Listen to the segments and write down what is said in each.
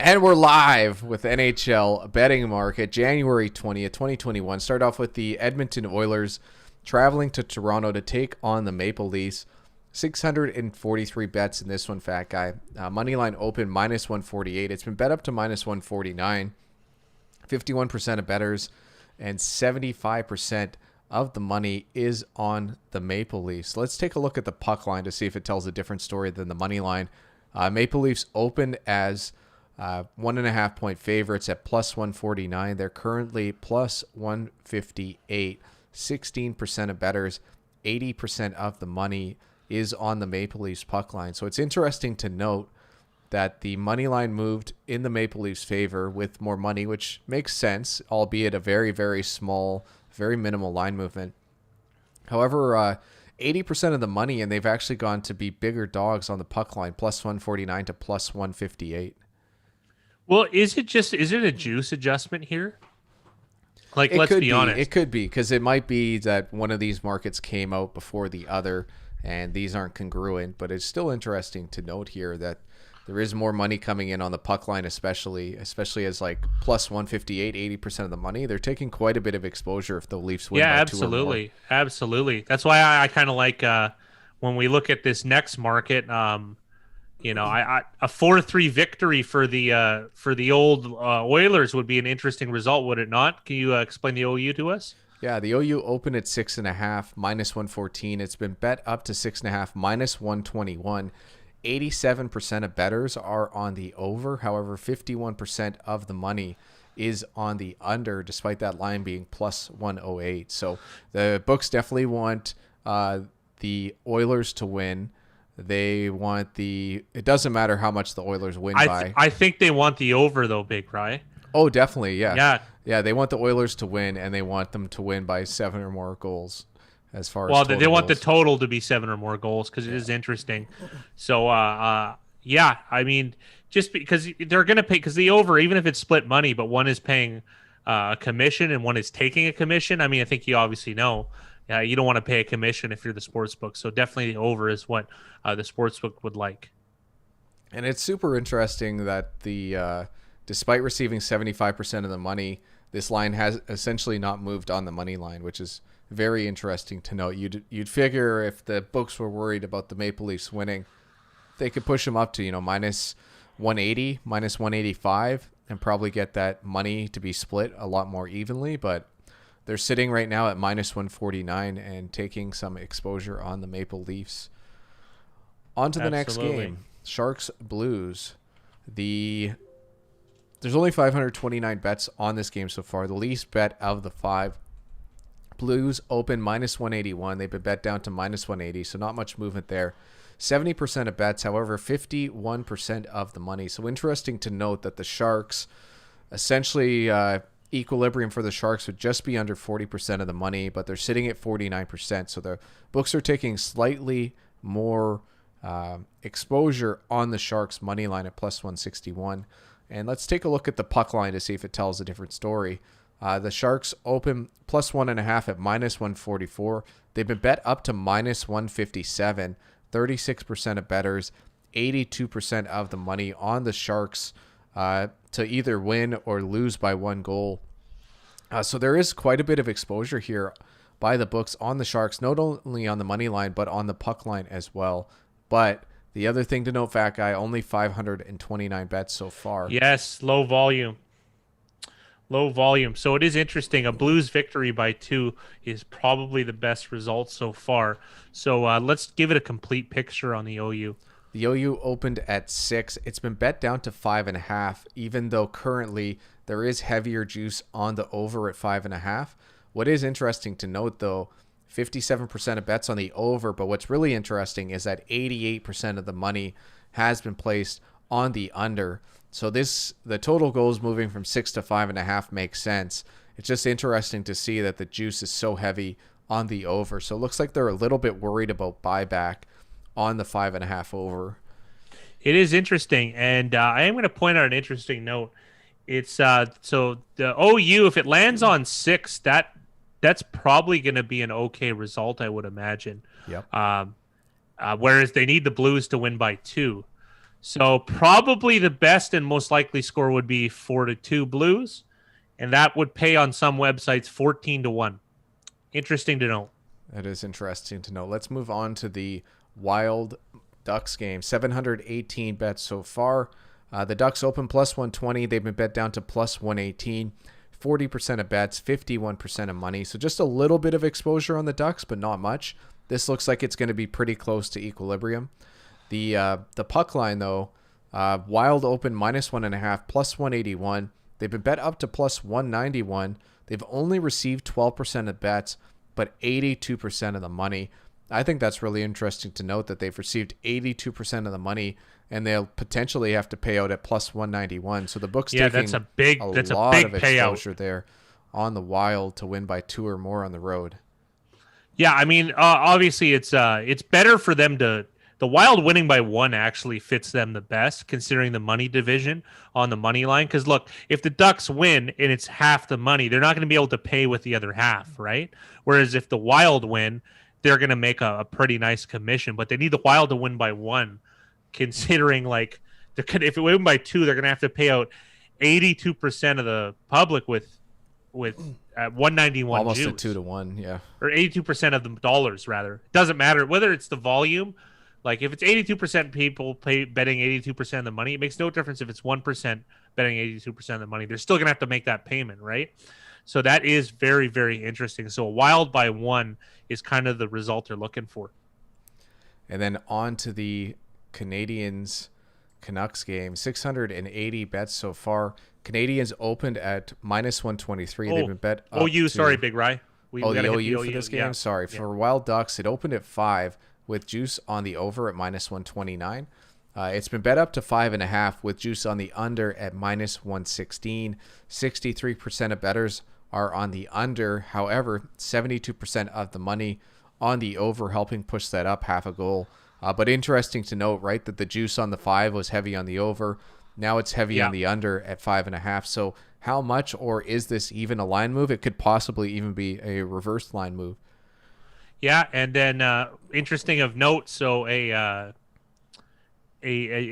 And we're live with NHL Betting Market, January 20th, 2021. Start off with the Edmonton Oilers traveling to Toronto to take on the Maple Leafs. 643 bets in this one, fat guy. Moneyline open minus 148. It's been bet up to minus 149. 51% of bettors and 75% of the money is on the Maple Leafs. Let's take a look at the puck line to see if it tells a different story than the money line. Maple Leafs opened as 1.5 point favorites at plus 149. They're currently plus 158. 16% of bettors, 80% of the money is on the Maple Leafs puck line. So it's interesting to note that the money line moved in the Maple Leafs' favor with more money, which makes sense, albeit a very, very small, very minimal line movement. However, 80% of the money, and they've actually gone to be bigger dogs on the puck line, plus 149 to plus 158. Well, is it a juice adjustment here? Like, let's be honest. It could be, because it might be that one of these markets came out before the other, and these aren't congruent. But it's still interesting to note here that there is more money coming in on the puck line, especially as like plus 158, 80% of the money. They're taking quite a bit of exposure if the Leafs win by two or more. Absolutely. That's why I kind of like when we look at this next market. A 4-3 victory for the old Oilers would be an interesting result, would it not? Can you explain the OU to us? Yeah, the OU opened at 6.5 minus 114. It's been bet up to 6.5 minus 121. 87% of bettors are on the over. However, 51% of the money is on the under, despite that line being plus 108. So the books definitely want the Oilers to win. They want it doesn't matter how much the Oilers win by. I think they want the over, though, Big Rye. Oh, definitely, yeah. Yeah, they want the Oilers to win, and they want them to win by 7 or more goals. As far as they want the total to be 7 or more goals, because it is interesting. So, I mean, just because they're going to pay, because the over, even if it's split money, but one is paying a commission and one is taking a commission. I mean, I think you obviously know. You don't want to pay a commission if you're the sports book. So definitely the over is what the sports book would like. And it's super interesting that despite receiving 75% of the money, this line has essentially not moved on the money line, which is very interesting to note. You'd figure if the books were worried about the Maple Leafs winning, they could push them up to minus 180, minus 185, and probably get that money to be split a lot more evenly. But they're sitting right now at minus 149 and taking some exposure on the Maple Leafs. On to the next game, Sharks Blues. There's only 529 bets on this game so far. The least bet of the 5. Blues open minus 181. They've been bet down to minus 180, so not much movement there. 70% of bets, however, 51% of the money. So interesting to note that the Sharks, essentially equilibrium for the Sharks would just be under 40% of the money, but they're sitting at 49%. So the books are taking slightly more exposure on the Sharks money line at plus 161. And let's take a look at the puck line to see if it tells a different story. The Sharks open plus 1.5 at minus 144. They've been bet up to minus 157. 36% of bettors, 82% of the money on the Sharks to either win or lose by 1 goal. So there is quite a bit of exposure here by the books on the Sharks, not only on the money line, but on the puck line as well. But the other thing to note, fat guy, only 529 bets so far. Yes, low volume. So it is interesting. A Blues victory by 2 is probably the best result so far. So let's give it a complete picture on the OU. The OU opened at 6. It's been bet down to 5.5, even though currently there is heavier juice on the over at 5.5. What is interesting to note, though, 57% of bets on the over, but what's really interesting is that 88% of the money has been placed on the under. So the total goals moving from 6 to 5.5 makes sense. It's just interesting to see that the juice is so heavy on the over. So it looks like they're a little bit worried about buyback on the 5.5 over. It is interesting, and I am going to point out an interesting note. It's so the OU, if it lands on 6, that's probably going to be an okay result, I would imagine. Yep. Whereas they need the Blues to win by 2. So probably the best and most likely score would be 4-2 Blues, and that would pay on some websites 14-1. Interesting to know. That is interesting to know. Let's move on to the Wild Ducks game. 718 bets so far. The Ducks open plus 120. They've been bet down to plus 118. 40% of bets, 51% of money. So just a little bit of exposure on the Ducks, but not much. This looks like it's going to be pretty close to equilibrium. The puck line, though, Wild open minus 1.5, plus 181. They've been bet up to plus 191. They've only received 12% of bets, but 82% of the money. I think that's really interesting to note that they've received 82% of the money, and they'll potentially have to pay out at plus 191. So the book's taking that's a big lot of exposure payout there on the Wild to win by 2 or more on the road. Yeah, I mean, obviously it's better for them to. The Wild winning by 1 actually fits them the best, considering the money division on the money line. Because look, if the Ducks win and it's half the money, they're not going to be able to pay with the other half, right? Whereas if the Wild win, they're going to make a pretty nice commission. But they need the Wild to win by 1, considering like if it win by 2, they're going to have to pay out 82% of the public with 191 almost juice. a 2-1, yeah, or 82% of the dollars rather. It doesn't matter whether it's the volume. Like if it's 82% people betting 82% of the money, it makes no difference if it's 1% betting 82% of the money. They're still going to have to make that payment, right? So that is very, very interesting. So a Wild by 1 is kind of the result they're looking for. And then on to the Canadiens Canucks game. 680 bets so far. Canadiens opened at minus 123. They've been bet up sorry, Big Rye. The OU for this game? Yeah. Sorry. Yeah. For Wild Ducks, it opened at 5 with juice on the over at minus 129. It's been bet up to 5.5 with juice on the under at minus 116. 63% of bettors are on the under. However, 72% of the money on the over, helping push that up half a goal. But interesting to note, right, that the juice on the 5 was heavy on the over. Now it's heavy on the under at 5.5. So how much, or is this even a line move? It could possibly even be a reverse line move. Yeah, and then interesting of note, so a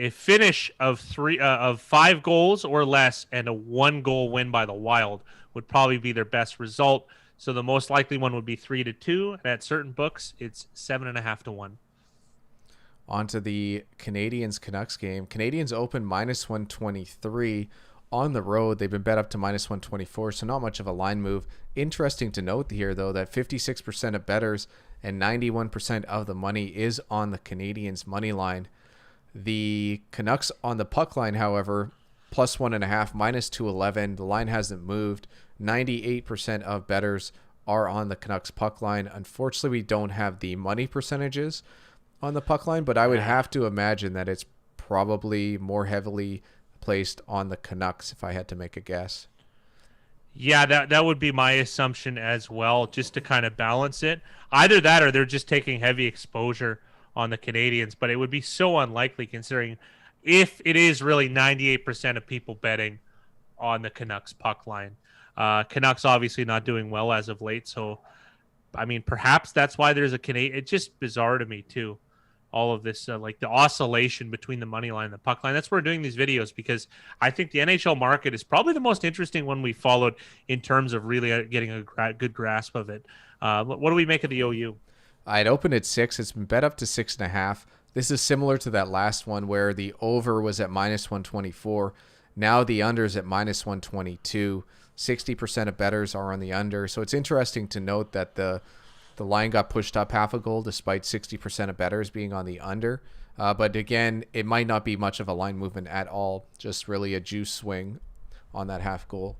finish of 5 goals or less and a 1-goal win by the Wild would probably be their best result. So the most likely one would be 3-2, and at certain books it's 7.5-1. On to the Canadiens Canucks game. Canadiens open minus 123 on the road. They've been bet up to minus 124, so not much of a line move. Interesting to note here, though, that 56% of bettors and 91% of the money is on the Canadiens money line. The Canucks on the puck line, however, plus 1.5, minus 211. The line hasn't moved. 98% of bettors are on the Canucks puck line. Unfortunately, we don't have the money percentages on the puck line, but I would have to imagine that it's probably more heavily placed on the Canucks if I had to make a guess. Yeah, that would be my assumption as well, just to kind of balance it. Either that or they're just taking heavy exposure on the Canadiens, but it would be so unlikely considering if it is really 98% of people betting on the Canucks puck line. Canucks obviously not doing well as of late, so I mean, perhaps that's why there's a Canadian. It's just bizarre to me too. All of this, like the oscillation between the money line and the puck line. That's why we're doing these videos, because I think the NHL market is probably the most interesting one we followed in terms of really getting a good grasp of it. What do we make of the OU? I'd opened at 6. It's been bet up to 6.5. This is similar to that last one where the over was at minus 124. Now the under is at minus 122. 60% of bettors are on the under. So it's interesting to note that the line got pushed up half a goal despite 60% of bettors being on the under. But again, it might not be much of a line movement at all. Just really a juice swing on that half goal.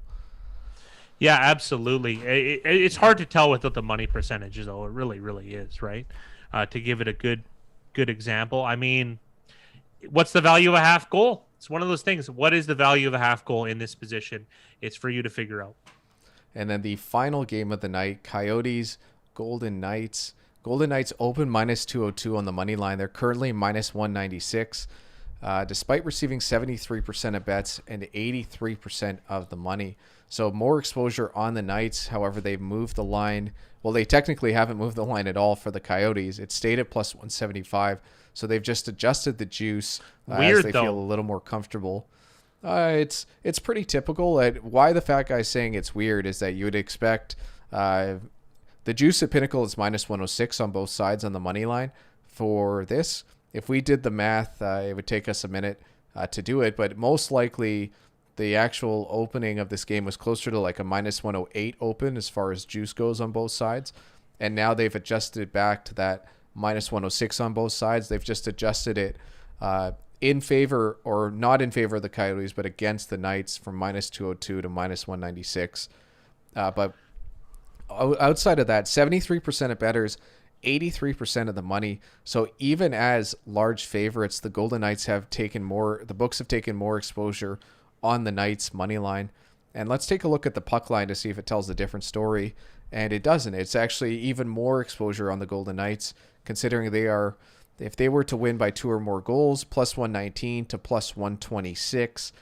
Yeah, absolutely. It's hard to tell with the money percentages, though. It really, really is, right? To give it a good example. I mean, what's the value of a half goal? It's one of those things. What is the value of a half goal in this position? It's for you to figure out. And then the final game of the night, Coyotes, Golden Knights. Golden Knights open minus 202 on the money line. They're currently minus 196. Despite receiving 73% of bets and 83% of the money. So more exposure on the Knights. However, they've moved the line. Well, they technically haven't moved the line at all for the Coyotes. It stayed at plus 175. So they've just adjusted the juice Weird, as they though. feel a little more comfortable. It's pretty typical. Why the fat guy's saying it's weird is that you would expect the juice at Pinnacle is minus 106 on both sides on the money line for this. If we did the math, it would take us a minute to do it, but most likely the actual opening of this game was closer to like a minus 108 open as far as juice goes on both sides. And now they've adjusted it back to that minus 106 on both sides. They've just adjusted it in favor, or not in favor of the Coyotes, but against the Knights from minus 202 to minus 196. But outside of that, 73% of bettors, 83% of the money. So even as large favorites, the Golden Knights have taken more, the books have taken more exposure on the Knights money line. And let's take a look at the puck line to see if it tells a different story. And it doesn't. It's actually even more exposure on the Golden Knights, considering they are, if they were to win by 2 or more goals, plus 119 to plus 126.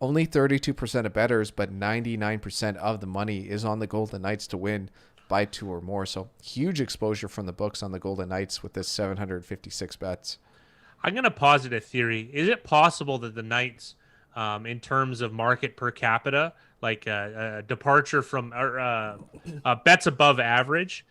Only 32% of bettors, but 99% of the money is on the Golden Knights to win by 2 or more. So huge exposure from the books on the Golden Knights with this 756 bets. I'm going to posit a theory. Is it possible that the Knights, in terms of market per capita, like departure from bets above average,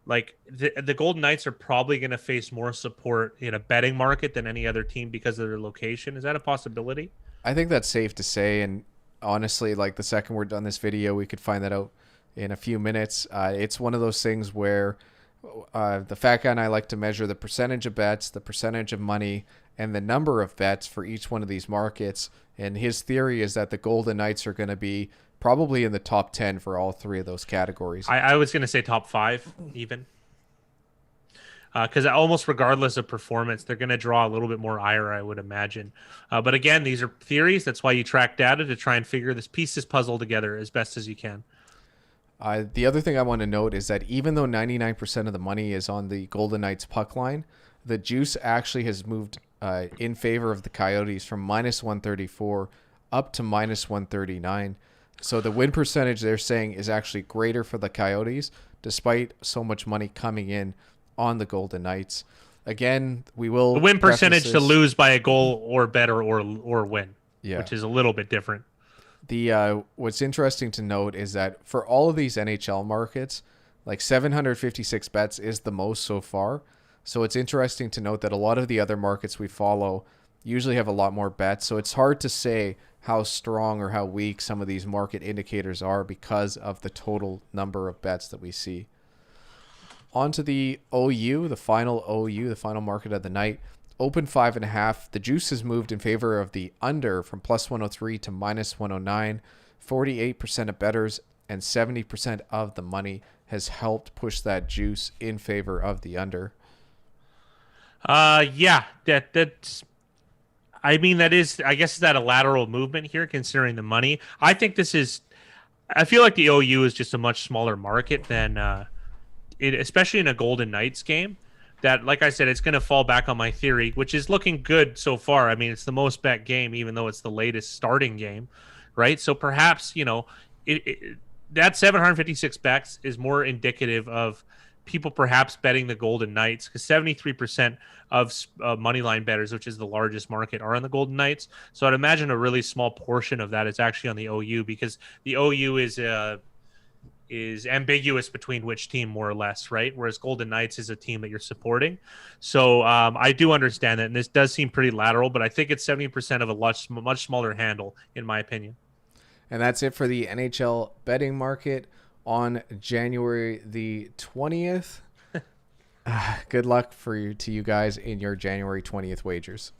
like the Golden Knights are probably going to face more support in a betting market than any other team because of their location? Is that a possibility? I think that's safe to say. And honestly, like the second we're done this video, we could find that out in a few minutes. It's one of those things where the fat guy and I like to measure the percentage of bets, the percentage of money, and the number of bets for each one of these markets. And his theory is that the Golden Knights are going to be probably in the top 10 for all 3 of those categories. I was going to say top 5 even. Because almost regardless of performance, they're going to draw a little bit more ire, I would imagine. But again, these are theories. That's why you track data, to try and figure this puzzle together as best as you can. The other thing I want to note is that even though 99% of the money is on the Golden Knights puck line, the juice actually has moved in favor of the Coyotes from minus 134 up to minus 139. So the win percentage they're saying is actually greater for the Coyotes, despite so much money coming in on the Golden Knights. Again, we will... The win percentage to lose by a goal or better or win, which is a little bit different. The what's interesting to note is that for all of these NHL markets, like 756 bets is the most so far. So it's interesting to note that a lot of the other markets we follow usually have a lot more bets. So it's hard to say how strong or how weak some of these market indicators are because of the total number of bets that we see. On to the OU, the final market of the night. Open 5.5. The juice has moved in favor of the under from plus 103 to minus 109. 48% of bettors and 70% of the money has helped push that juice in favor of the under. That's. I mean, that is, I guess, is that a lateral movement here, considering the money? I think this is. I feel like the OU is just a much smaller market than, especially in a Golden Knights game. That, like I said, it's going to fall back on my theory, which is looking good so far. I mean, it's the most bet game, even though it's the latest starting game, right? So perhaps, that 756 bets is more indicative of people perhaps betting the Golden Knights, because 73% of Moneyline bettors, which is the largest market, are on the Golden Knights. So I'd imagine a really small portion of that is actually on the OU, because the OU is ambiguous between which team, more or less, right? Whereas Golden Knights is a team that you're supporting. So I do understand that, and this does seem pretty lateral, but I think it's 70% of a much smaller handle, in my opinion. And that's it for the NHL betting market on January the 20th. Good luck to you guys in your January 20th wagers.